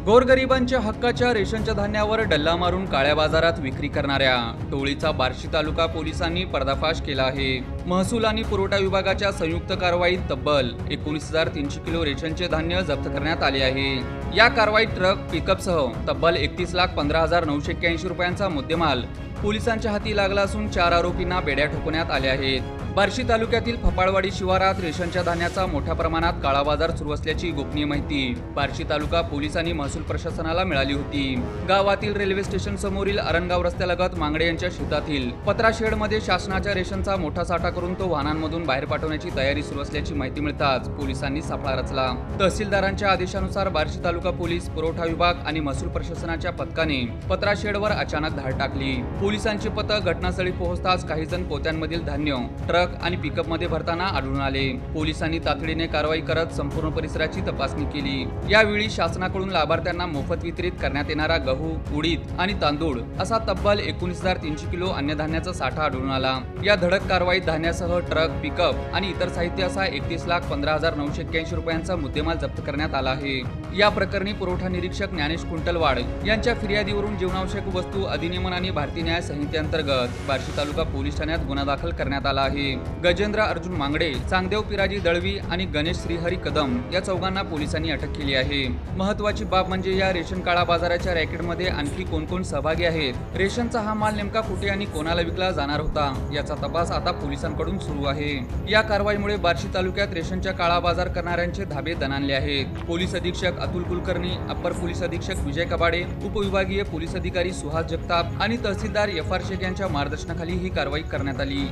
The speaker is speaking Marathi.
गोरगरिबांच्या हक्काच्या रेशनच्या धान्यावर डल्ला मारून काळ्या बाजारात विक्री करणाऱ्या टोळीचा बार्शी तालुका पोलिसांनी पर्दाफाश केला आहे। महसूल आणि पुरवठा विभागाच्या संयुक्त कारवाईत तब्बल 19,300 किलो रेशनचे धान्य जप्त करण्यात आले आहे। या कारवाईत ट्रक पिकअपसह तब्बल 31,15,981 रुपयांचा मुद्देमाल पोलिसांच्या हाती लागला असून 4 आरोपींना बेड्या ठोकण्यात आल्या आहेत। बार्शी तालुक्यातील फपाळवाडी शिवारात रेशनच्या धान्याचा मोठ्या प्रमाणात काळा बाजार सुरू असल्याची गोपनीय माहिती बार्शी तालुका पोलीस आणि महसूल प्रशासनाला मिळाली होती। गावातील रेल्वे स्टेशन समोरील अरणगाव रस्त्यालगत मांगडे यांच्या शेतातील पत्रा शेडमध्ये शासनाच्या रेशनचा मोठा साठा करून तो वाहनांमधून बाहेर पाठवण्याची तयारी सुरू असल्याची माहिती मिळताच पोलिसांनी सापळा रचला। तहसीलदारांच्या आदेशानुसार बार्शी तालुका पोलीस, पुरवठा विभाग आणि महसूल प्रशासनाच्या पथकाने पत्रा शेडवर अचानक धाड टाकली। पोलिसांचे पथक घटनास्थळी पोहोचताच काही जण पोत्यांमधील धान्य ट्रक आणि पिकअप मध्ये भरताना आढळून आले। पोलिसांनी तातडीने कारवाई करत संपूर्ण परिसराची तपासणी केली। यावेळी शासनाकडून लाभार्थ्यांना मोफत वितरित करण्यात येणारा गहू, उडीद आणि तांदूळ असा तब्बल 19,300 किलो अन्नधान्याचा साठा आढळून आला। या धडक कारवाईत धान्यासह ट्रक, पिकअप आणि इतर साहित्य असा 31,15,981 रुपयांचा मुद्देमाल जप्त करण्यात आला आहे। या प्रकरणी पुरवठा निरीक्षक ज्ञानेश कुंटलवाड यांच्या फिर्यादीवरून जीवनावश्यक वस्तू अधिनियमन आणि भारतीय न्याय संहितेअंतर्गत बार्शी तालुका पोलीस ठाण्यात गुन्हा दाखल करण्यात आला आहे। गजेंद्र अर्जुन मांगडे, चांगदेव पिराजी दळवी आणि गणेश श्रीहरी कदम या चौघांना पोलिसांनी अटक केली आहे। महत्त्वाची बाब म्हणजे या रेशन काळा बाजाराच्या रॅकेटमध्ये आणखी कोण सहभागी आहेत, रेशनचा हा माल नेमका कुठे आणि कोणाला विकला जाणार होता याचा तपास आता पोलिसांकडून सुरू आहे। या कारवाईमुळे बार्शी तालुक्यात रेशनच्या काळा बाजार करणाऱ्यांचे धाबे दणाणले आहेत। पोलीस अधीक्षक अतुल कुलकर्णी, अप्पर पोलीस अधीक्षक विजय कबाडे, उपविभागीय पोलीस अधिकारी सुहास जगताप आणि तहसीलदार FR शेख यांच्या मार्गदर्शनाखाली ही कारवाई करण्यात आली।